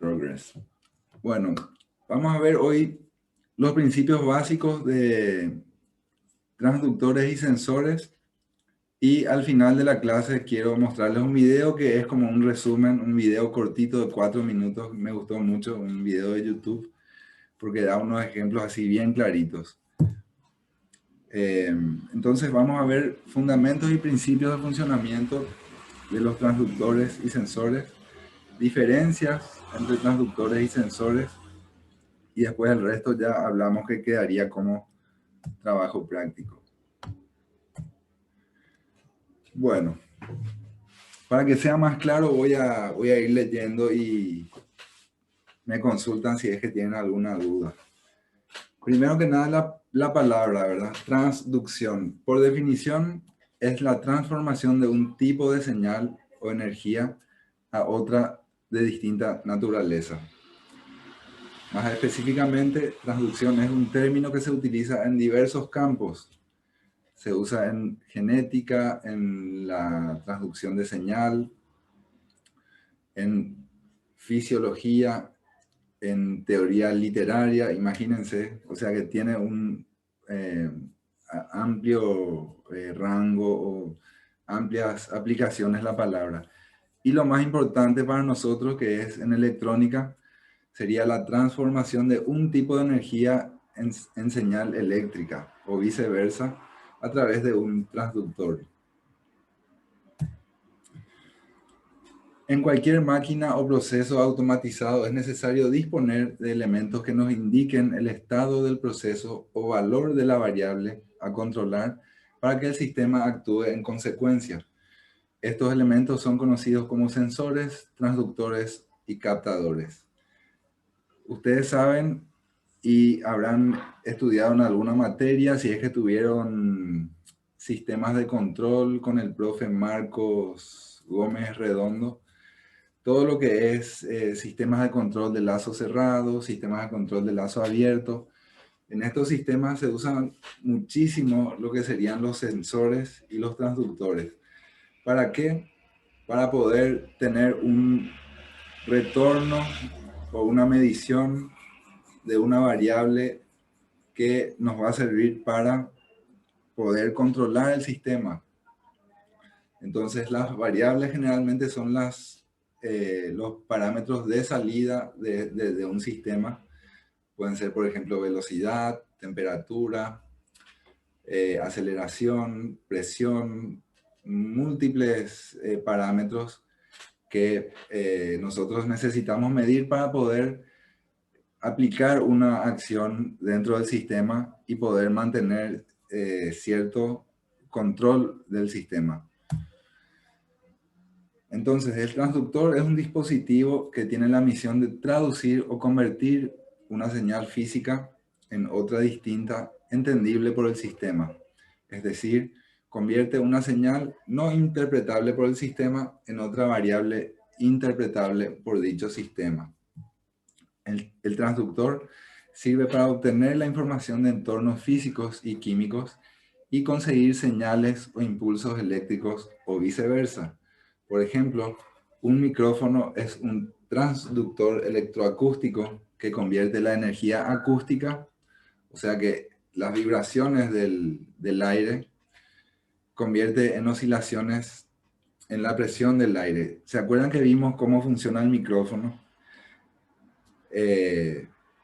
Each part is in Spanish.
Progress. Bueno, vamos a ver hoy los principios básicos de transductores y sensores, y al final de la clase quiero mostrarles un video que es como un resumen, un video cortito de 4 minutos. Me gustó mucho, un video de YouTube, porque da unos ejemplos así bien claritos. Entonces vamos a ver fundamentos y principios de funcionamiento de los transductores y sensores, diferencias entre transductores y sensores, y después el resto ya hablamos que quedaría como trabajo práctico. Bueno, para que sea más claro voy a ir leyendo y me consultan si es que tienen alguna duda. Primero que nada, la palabra, ¿verdad? Transducción. Por definición, es la transformación de un tipo de señal o energía a otra de distinta naturaleza. Más específicamente, transducción es un término que se utiliza en diversos campos. Se usa en genética, en la transducción de señal, en fisiología, en teoría literaria, imagínense, o sea que tiene un amplio rango o amplias aplicaciones la palabra. Y lo más importante para nosotros, que es en electrónica, sería la transformación de un tipo de energía en señal eléctrica o viceversa a través de un transductor. En cualquier máquina o proceso automatizado es necesario disponer de elementos que nos indiquen el estado del proceso o valor de la variable a controlar para que el sistema actúe en consecuencia. Estos elementos son conocidos como sensores, transductores y captadores. Ustedes saben y habrán estudiado en alguna materia, si es que tuvieron sistemas de control con el profe Marcos Gómez Redondo, todo lo que es sistemas de control de lazo cerrado, sistemas de control de lazo abierto. En estos sistemas se usan muchísimo lo que serían los sensores y los transductores. ¿Para qué? Para poder tener un retorno o una medición de una variable que nos va a servir para poder controlar el sistema. Entonces las variables generalmente son los parámetros de salida de un sistema. Pueden ser, por ejemplo, velocidad, temperatura, aceleración, presión, múltiples parámetros que nosotros necesitamos medir para poder aplicar una acción dentro del sistema y poder mantener cierto control del sistema. Entonces, el transductor es un dispositivo que tiene la misión de traducir o convertir una señal física en otra distinta, entendible por el sistema. Es decir, convierte una señal no interpretable por el sistema en otra variable interpretable por dicho sistema. El transductor sirve para obtener la información de entornos físicos y químicos y conseguir señales o impulsos eléctricos o viceversa. Por ejemplo, un micrófono es un transductor electroacústico que convierte la energía acústica, o sea que las vibraciones del aire, convierte en oscilaciones en la presión del aire. ¿Se acuerdan que vimos cómo funciona el micrófono?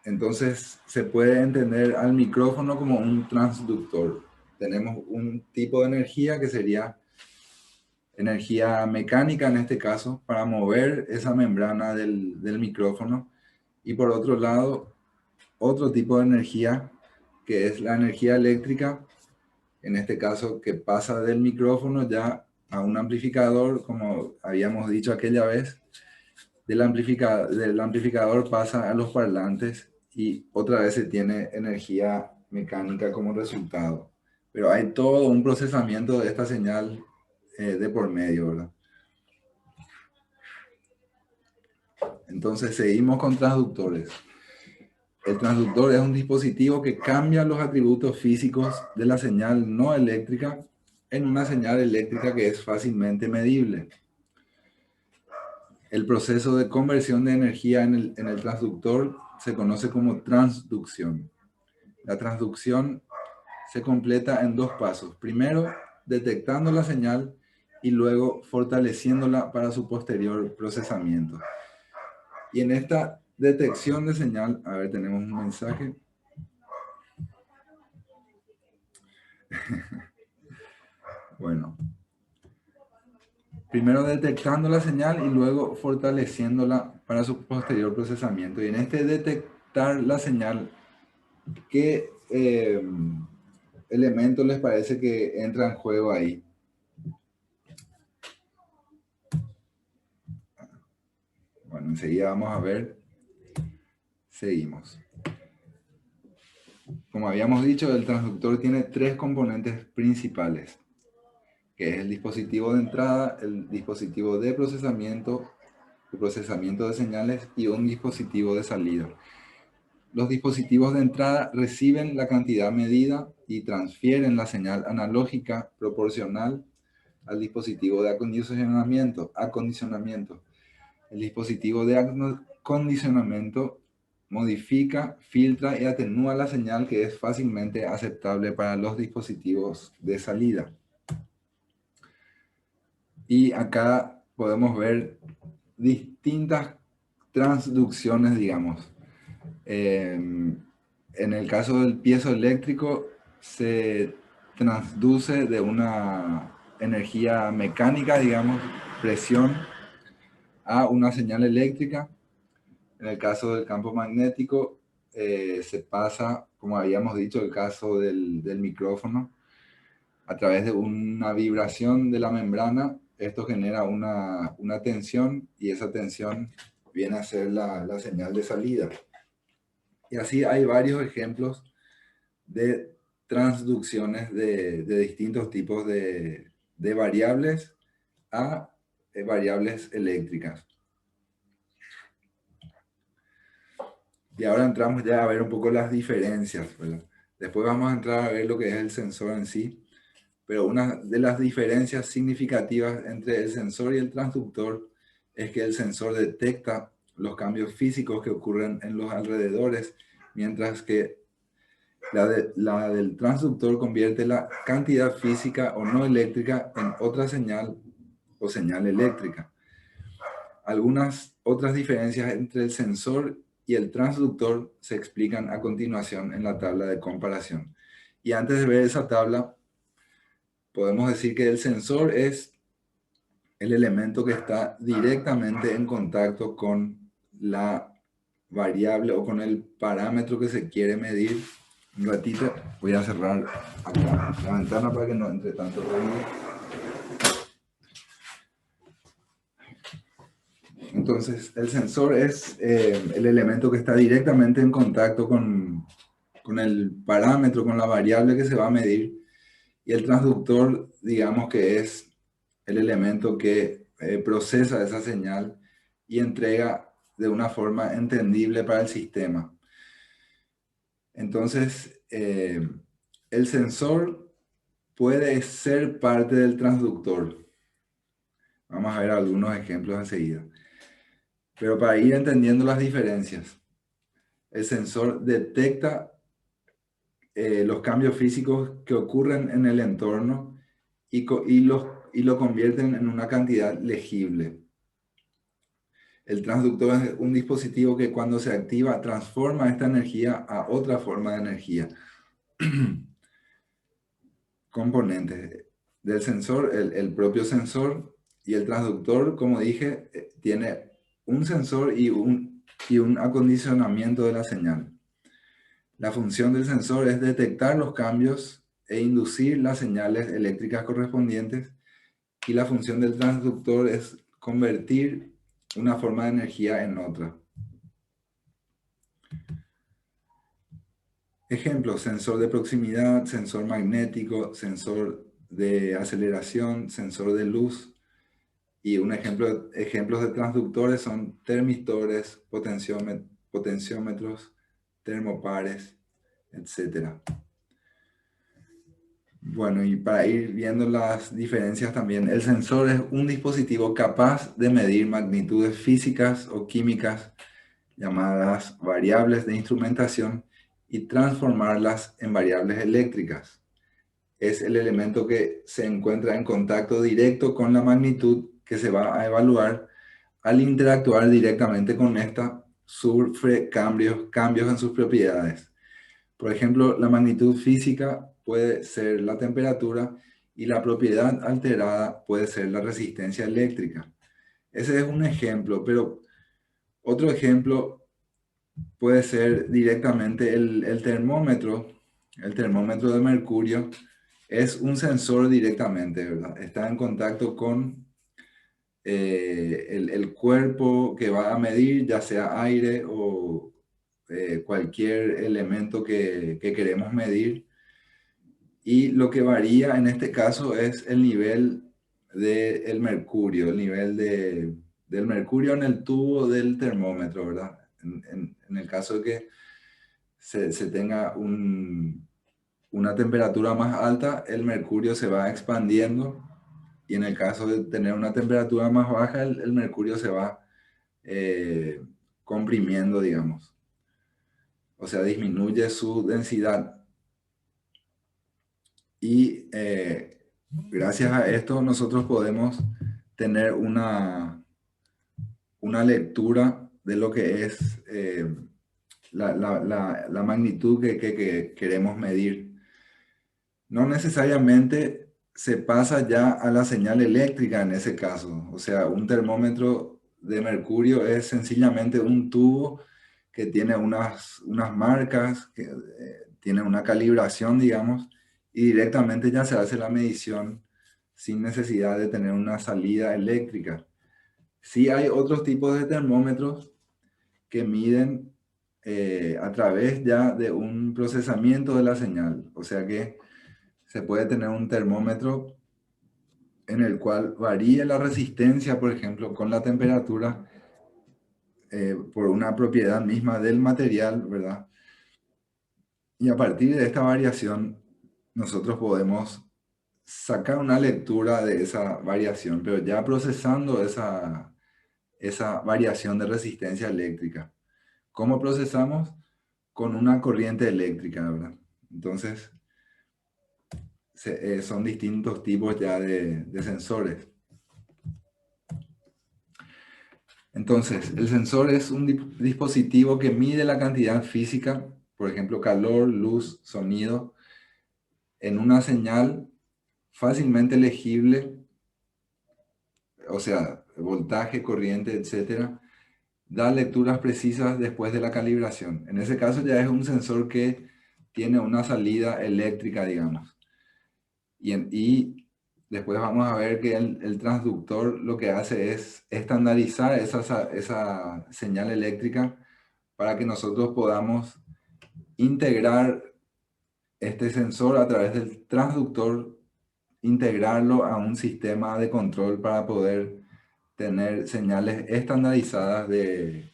Entonces se puede entender al micrófono como un transductor. Tenemos un tipo de energía que sería energía mecánica en este caso, para mover esa membrana del micrófono. Y por otro lado, otro tipo de energía que es la energía eléctrica, en este caso que pasa del micrófono ya a un amplificador, como habíamos dicho aquella vez. Del amplificador pasa a los parlantes y otra vez se tiene energía mecánica como resultado. Pero hay todo un procesamiento de esta señal de por medio, ¿verdad? Entonces seguimos con transductores. El transductor es un dispositivo que cambia los atributos físicos de la señal no eléctrica en una señal eléctrica que es fácilmente medible. El proceso de conversión de energía en el transductor se conoce como transducción. La transducción se completa en dos pasos. Primero, detectando la señal y luego fortaleciéndola para su posterior procesamiento. Y en esta detección de señal, a ver, tenemos un mensaje. Bueno, primero detectando la señal y luego fortaleciéndola para su posterior procesamiento. Y en este detectar la señal, ¿qué elementos les parece que entra en juego ahí? Bueno, enseguida vamos a ver. Seguimos. Como habíamos dicho, el transductor tiene tres componentes principales, que es el dispositivo de entrada, el dispositivo de procesamiento, el procesamiento de señales y un dispositivo de salida. Los dispositivos de entrada reciben la cantidad medida y transfieren la señal analógica proporcional al dispositivo de acondicionamiento. El dispositivo de acondicionamiento modifica, filtra y atenúa la señal que es fácilmente aceptable para los dispositivos de salida. Y acá podemos ver distintas transducciones, digamos. En el caso del piezoeléctrico se transduce de una energía mecánica, digamos, presión, a una señal eléctrica. En el caso del campo magnético se pasa, como habíamos dicho, el caso del micrófono, a través de una vibración de la membrana. Esto genera una tensión y esa tensión viene a ser la señal de salida. Y así hay varios ejemplos de transducciones de distintos tipos de variables a variables eléctricas. Y ahora entramos ya a ver un poco las diferencias, ¿verdad? Después vamos a entrar a ver lo que es el sensor en sí, pero una de las diferencias significativas entre el sensor y el transductor es que el sensor detecta los cambios físicos que ocurren en los alrededores, mientras que la del transductor convierte la cantidad física o no eléctrica en otra señal o señal eléctrica. Algunas otras diferencias entre el sensor y el transductor se explican a continuación en la tabla de comparación. Y antes de ver esa tabla, podemos decir que el sensor es el elemento que está directamente en contacto con la variable o con el parámetro que se quiere medir. Un ratito voy a cerrar acá la ventana para que no entre tanto ruido. Entonces, el sensor es el elemento que está directamente en contacto con el parámetro, con la variable que se va a medir. Y el transductor, digamos que es el elemento que procesa esa señal y entrega de una forma entendible para el sistema. Entonces, el sensor puede ser parte del transductor. Vamos a ver algunos ejemplos enseguida. Pero para ir entendiendo las diferencias, el sensor detecta los cambios físicos que ocurren en el entorno y lo convierten en una cantidad legible. El transductor es un dispositivo que cuando se activa transforma esta energía a otra forma de energía. Componentes del sensor, el propio sensor y el transductor, como dije, tiene un sensor y un acondicionamiento de la señal. La función del sensor es detectar los cambios e inducir las señales eléctricas correspondientes, y la función del transductor es convertir una forma de energía en otra. Ejemplos: sensor de proximidad, sensor magnético, sensor de aceleración, sensor de luz. Y ejemplos de transductores son termistores, potenciómetros, termopares, etc. Bueno, y para ir viendo las diferencias también, el sensor es un dispositivo capaz de medir magnitudes físicas o químicas llamadas variables de instrumentación y transformarlas en variables eléctricas. Es el elemento que se encuentra en contacto directo con la magnitud que se va a evaluar. Al interactuar directamente con esta, sufre cambios en sus propiedades. Por ejemplo, la magnitud física puede ser la temperatura y la propiedad alterada puede ser la resistencia eléctrica. Ese es un ejemplo, pero otro ejemplo puede ser directamente el termómetro. El termómetro de mercurio es un sensor directamente, ¿verdad? Está en contacto con el cuerpo que va a medir, ya sea aire o cualquier elemento que queremos medir. Y lo que varía en este caso es el nivel del mercurio, el nivel del mercurio en el tubo del termómetro, ¿verdad? En el caso de que se tenga una temperatura más alta, el mercurio se va expandiendo, y en el caso de tener una temperatura más baja, el mercurio se va eh, comprimiendo, digamos. O sea, disminuye su densidad. Y gracias a esto nosotros podemos tener una lectura de lo que es la magnitud que queremos medir. No necesariamente se pasa ya a la señal eléctrica en ese caso. O sea, un termómetro de mercurio es sencillamente un tubo que tiene unas marcas, que tiene una calibración, digamos, y directamente ya se hace la medición sin necesidad de tener una salida eléctrica. Sí hay otros tipos de termómetros que miden a través ya de un procesamiento de la señal. O sea que se puede tener un termómetro en el cual varía la resistencia, por ejemplo, con la temperatura por una propiedad misma del material, ¿verdad? Y a partir de esta variación, nosotros podemos sacar una lectura de esa variación, pero ya procesando esa variación de resistencia eléctrica. ¿Cómo procesamos? Con una corriente eléctrica, ¿verdad? Entonces, son distintos tipos ya de sensores. Entonces, el sensor es un dispositivo que mide la cantidad física, por ejemplo, calor, luz, sonido, en una señal fácilmente legible, o sea, voltaje, corriente, etcétera, da lecturas precisas después de la calibración. En ese caso ya es un sensor que tiene una salida eléctrica, digamos. Y después vamos a ver que el transductor lo que hace es estandarizar esa señal eléctrica para que nosotros podamos integrar este sensor a través del transductor, integrarlo a un sistema de control para poder tener señales estandarizadas de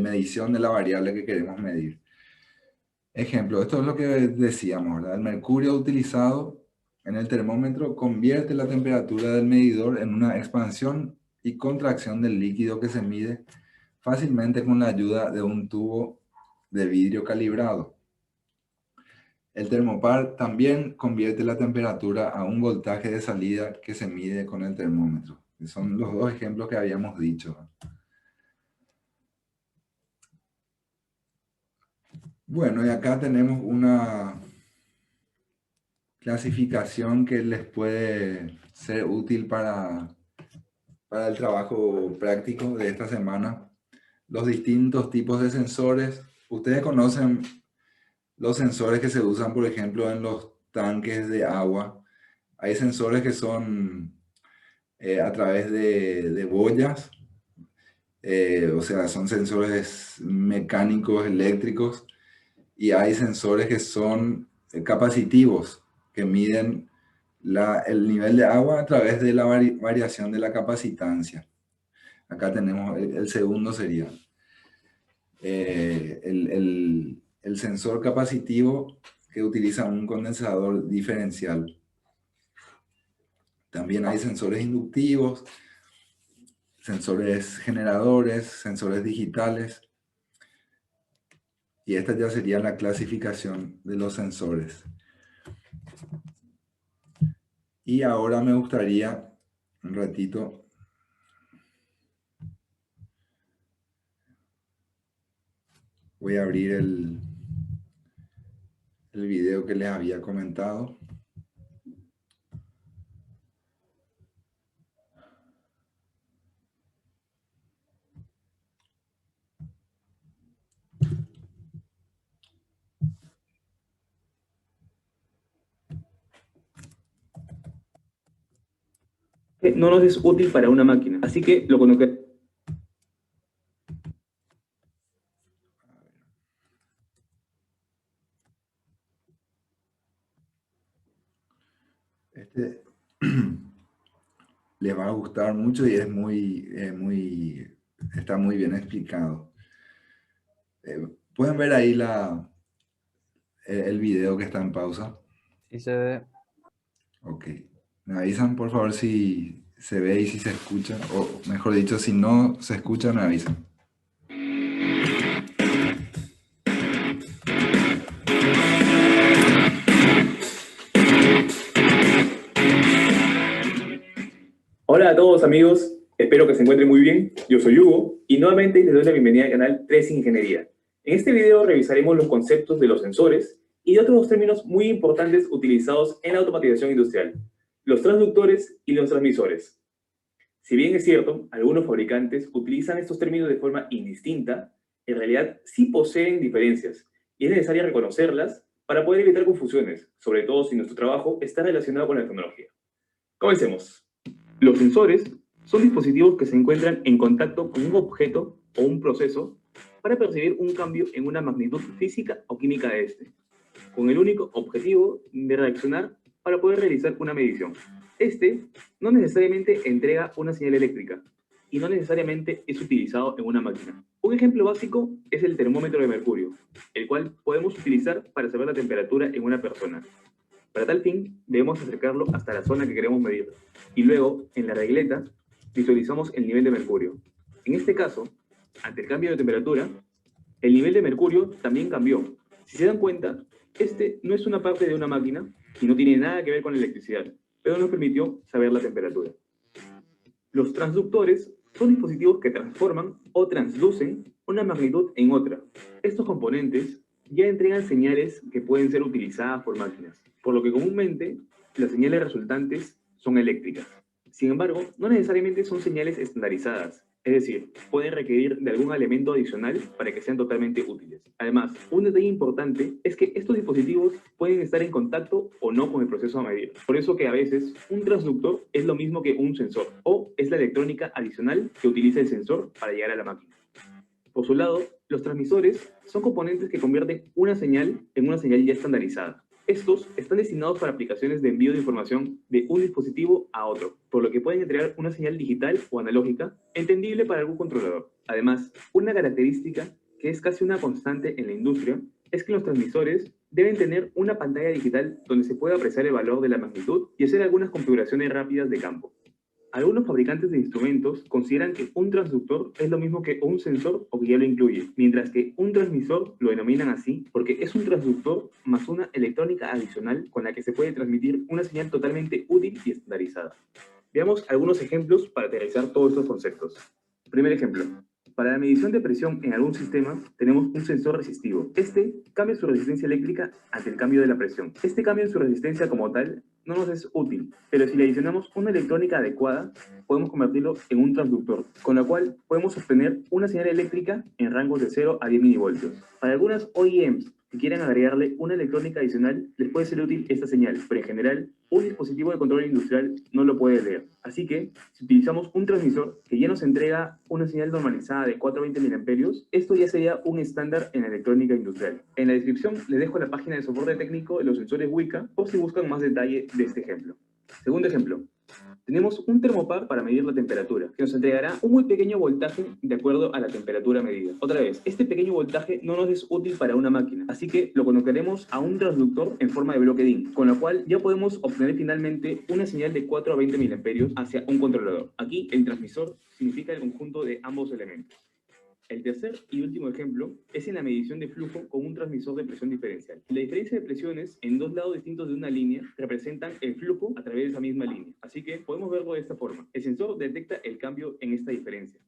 medición de la variable que queremos medir. Ejemplo, esto es lo que decíamos, ¿verdad? El mercurio utilizado en el termómetro convierte la temperatura del medidor en una expansión y contracción del líquido que se mide fácilmente con la ayuda de un tubo de vidrio calibrado. El termopar también convierte la temperatura a un voltaje de salida que se mide con el termómetro. Son los dos ejemplos que habíamos dicho. Bueno, y acá tenemos una clasificación que les puede ser útil para el trabajo práctico de esta semana. Los distintos tipos de sensores. Ustedes conocen los sensores que se usan, por ejemplo, en los tanques de agua. Hay sensores que son a través de boyas, o sea, son sensores mecánicos, eléctricos, y hay sensores que son capacitivos, que miden el nivel de agua a través de la variación de la capacitancia. Acá tenemos el segundo sería el sensor capacitivo que utiliza un condensador diferencial. También hay sensores inductivos, sensores generadores, sensores digitales. Y esta ya sería la clasificación de los sensores. Y ahora me gustaría, un ratito, voy a abrir el video que les había comentado. No nos es útil para una máquina, así que lo que Este les va a gustar mucho y es está muy bien explicado. ¿Pueden ver ahí el video que está en pausa? Sí se ve. Ok. Me avisan, por favor, si se ve y si se escucha, o mejor dicho, si no se escucha, me avisan. Hola a todos amigos, espero que se encuentren muy bien. Yo soy Hugo y nuevamente les doy la bienvenida al canal 3 Ingeniería. En este video revisaremos los conceptos de los sensores y de otros términos muy importantes utilizados en la automatización industrial, los transductores y los transmisores. Si bien es cierto, algunos fabricantes utilizan estos términos de forma indistinta, en realidad sí poseen diferencias y es necesario reconocerlas para poder evitar confusiones, sobre todo si nuestro trabajo está relacionado con la tecnología. Comencemos. Los sensores son dispositivos que se encuentran en contacto con un objeto o un proceso para percibir un cambio en una magnitud física o química de este, con el único objetivo de reaccionar para poder realizar una medición. Este no necesariamente entrega una señal eléctrica y no necesariamente es utilizado en una máquina. Un ejemplo básico es el termómetro de mercurio, el cual podemos utilizar para saber la temperatura en una persona. Para tal fin, debemos acercarlo hasta la zona que queremos medir y luego, en la regleta, visualizamos el nivel de mercurio. En este caso, ante el cambio de temperatura, el nivel de mercurio también cambió. Si se dan cuenta, este no es una parte de una máquina y no tiene nada que ver con la electricidad, pero nos permitió saber la temperatura. Los transductores son dispositivos que transforman o translucen una magnitud en otra. Estos componentes ya entregan señales que pueden ser utilizadas por máquinas, por lo que comúnmente las señales resultantes son eléctricas. Sin embargo, no necesariamente son señales estandarizadas, es decir, pueden requerir de algún elemento adicional para que sean totalmente útiles. Además, un detalle importante es que estos dispositivos pueden estar en contacto o no con el proceso a medir. Por eso que a veces un transductor es lo mismo que un sensor, o es la electrónica adicional que utiliza el sensor para llegar a la máquina. Por su lado, los transmisores son componentes que convierten una señal en una señal ya estandarizada. Estos están destinados para aplicaciones de envío de información de un dispositivo a otro, por lo que pueden entregar una señal digital o analógica entendible para algún controlador. Además, una característica que es casi una constante en la industria es que los transmisores deben tener una pantalla digital donde se pueda apreciar el valor de la magnitud y hacer algunas configuraciones rápidas de campo. Algunos fabricantes de instrumentos consideran que un transductor es lo mismo que un sensor o que ya lo incluye, mientras que un transmisor lo denominan así porque es un transductor más una electrónica adicional con la que se puede transmitir una señal totalmente útil y estandarizada. Veamos algunos ejemplos para aterrizar todos estos conceptos. Primer ejemplo. Para la medición de presión en algún sistema, tenemos un sensor resistivo. Este cambia su resistencia eléctrica ante el cambio de la presión. Este cambio en su resistencia como tal no nos es útil, pero si le adicionamos una electrónica adecuada, podemos convertirlo en un transductor, con lo cual podemos obtener una señal eléctrica en rangos de 0 a 10 milivoltios. Para algunas OEMs que quieran agregarle una electrónica adicional, les puede ser útil esta señal, pero en general, un dispositivo de control industrial no lo puede leer. Así que, si utilizamos un transmisor que ya nos entrega una señal normalizada de 420 mA, esto ya sería un estándar en la electrónica industrial. En la descripción les dejo la página de soporte técnico de los sensores Wika por si buscan más detalle de este ejemplo. Segundo ejemplo. Tenemos un termopar para medir la temperatura, que nos entregará un muy pequeño voltaje de acuerdo a la temperatura medida. Otra vez, este pequeño voltaje no nos es útil para una máquina, así que lo conectaremos a un transductor en forma de bloque DIN, con lo cual ya podemos obtener finalmente una señal de 4 a 20 miliamperios hacia un controlador. Aquí el transmisor significa el conjunto de ambos elementos. El tercer y último ejemplo es en la medición de flujo con un transmisor de presión diferencial. La diferencia de presiones en dos lados distintos de una línea representan el flujo a través de esa misma línea. Así que podemos verlo de esta forma. El sensor detecta el cambio en esta diferencia.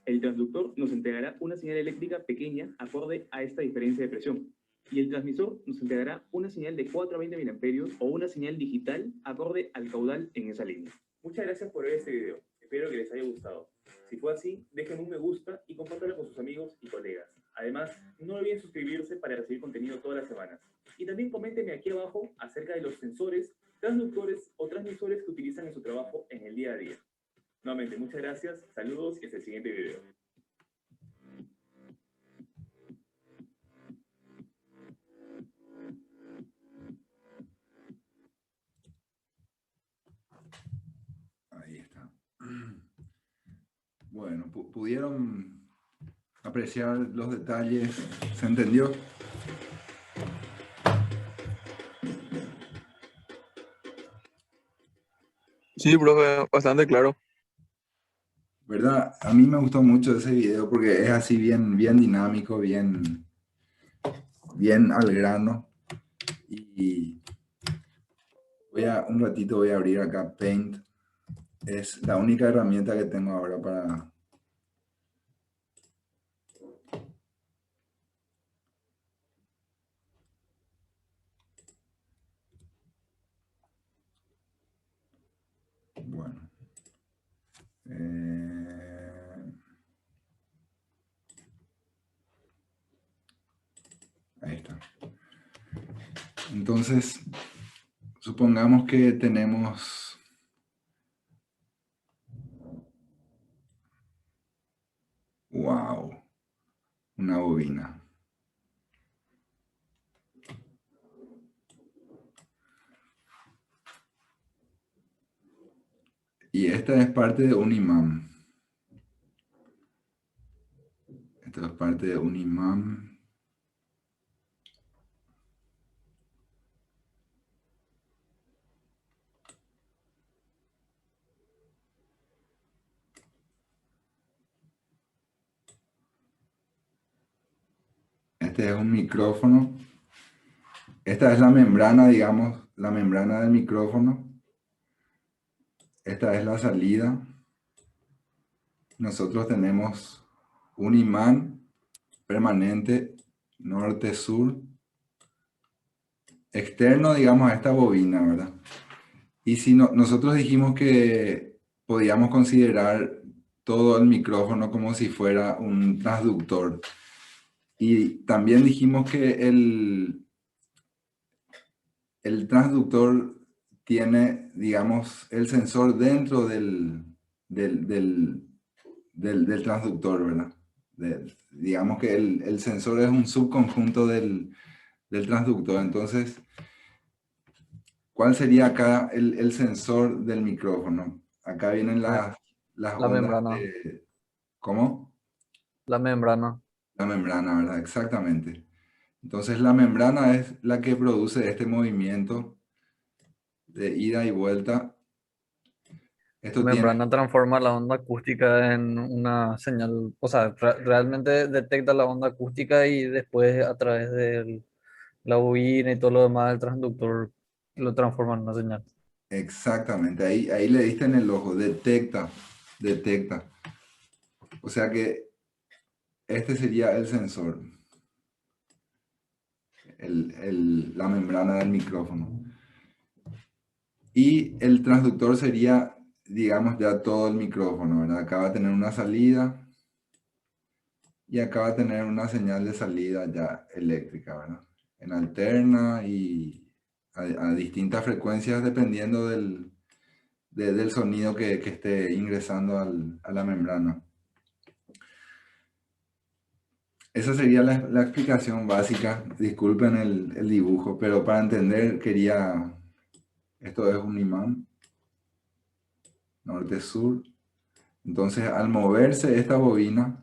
El transductor nos entregará una señal eléctrica pequeña acorde a esta diferencia de presión. Y el transmisor nos entregará una señal de 4 a 20 miliamperios o una señal digital acorde al caudal en esa línea. Muchas gracias por ver este video. Espero que les haya gustado. Si fue así, dejen un me gusta y compártanlo con sus amigos y colegas. Además, no olviden suscribirse para recibir contenido todas las semanas. Y también coméntenme aquí abajo acerca de los sensores, transductores o transmisores que utilizan en su trabajo en el día a día. Nuevamente, muchas gracias, saludos y hasta el siguiente video. Ahí está. Bueno, ¿pudieron apreciar los detalles? ¿Se entendió? Sí, profe, bastante claro. ¿Verdad? A mí me gustó mucho ese video porque es así bien dinámico, bien al grano. Y un ratito voy a abrir acá Paint. Es la única herramienta que tengo ahora para... Bueno. Ahí está. Entonces, supongamos que tenemos una bobina. Y esta es parte de un imán. Esta es parte de un imán. Este es un micrófono. Esta es la membrana, digamos, la membrana del micrófono. Esta es la salida. Nosotros tenemos un imán permanente norte-sur externo, digamos, a esta bobina, ¿verdad? Y si nosotros dijimos que podíamos considerar todo el micrófono como si fuera un transductor. Y también dijimos que el transductor tiene, digamos, el sensor dentro del transductor, ¿verdad? Digamos que el sensor es un subconjunto del transductor. Entonces, ¿cuál sería acá el sensor del micrófono? Acá vienen las La ondas membrana. ¿Cómo? La membrana. La membrana, ¿verdad? Exactamente. Entonces, la membrana es la que produce este movimiento de ida y vuelta. La Esto tiene... membrana transforma la onda acústica en una señal, o sea, realmente detecta la onda acústica y después a través de la bobina y todo lo demás del transductor lo transforma en una señal. Exactamente, ahí le diste en el ojo, detecta. O sea que este sería el sensor, la membrana del micrófono. Y el transductor sería, digamos, ya todo el micrófono, ¿verdad? Acá va a tener una salida y acá va a tener una señal de salida ya eléctrica, ¿verdad? En alterna y a distintas frecuencias dependiendo del sonido que esté ingresando a la membrana. Esa sería la explicación básica. Disculpen el dibujo, pero para entender esto es un imán. norte-sur. Entonces, al moverse esta bobina,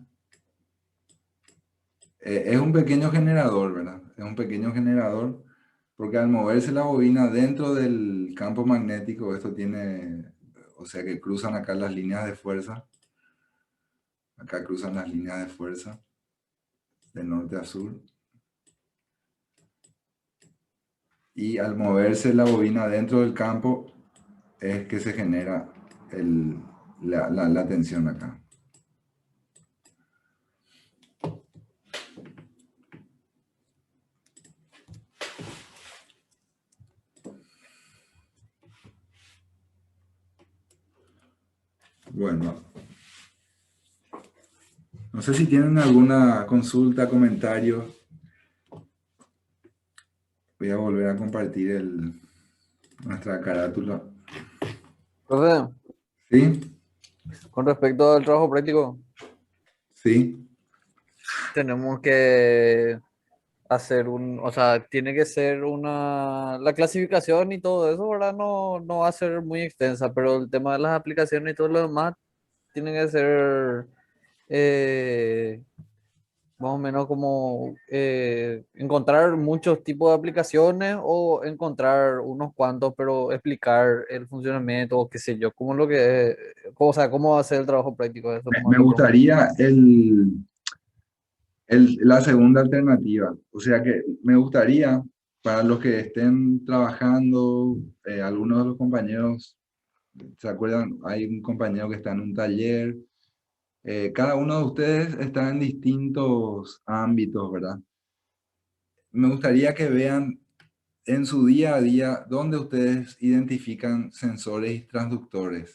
es un pequeño generador, ¿verdad? Es un pequeño generador, porque al moverse la bobina dentro del campo magnético, esto tiene, o sea que cruzan acá las líneas de fuerza. Acá cruzan las líneas de fuerza de norte a sur. Y al moverse la bobina dentro del campo, es que se genera la tensión acá. Bueno, no sé si tienen alguna consulta, comentario. Voy a volver a compartir nuestra carátula. Profe, ¿Sí? con respecto al trabajo práctico, ¿Sí? tenemos que hacer o sea, tiene que ser la clasificación y todo eso, ¿verdad? No va a ser muy extensa, pero el tema de las aplicaciones y todo lo demás tiene que ser eh, más o menos como encontrar muchos tipos de aplicaciones o encontrar unos cuantos, pero explicar el funcionamiento o qué sé yo, cómo lo que es, o sea, cómo va a ser el trabajo práctico de eso, nomás Me le pregunto. gustaría la segunda alternativa. O sea que me gustaría, para los que estén trabajando, algunos de los compañeros, ¿se acuerdan? Hay un compañero que está en un taller. Cada uno de ustedes está en distintos ámbitos, ¿verdad? Me gustaría que vean en su día a día dónde ustedes identifican sensores y transductores.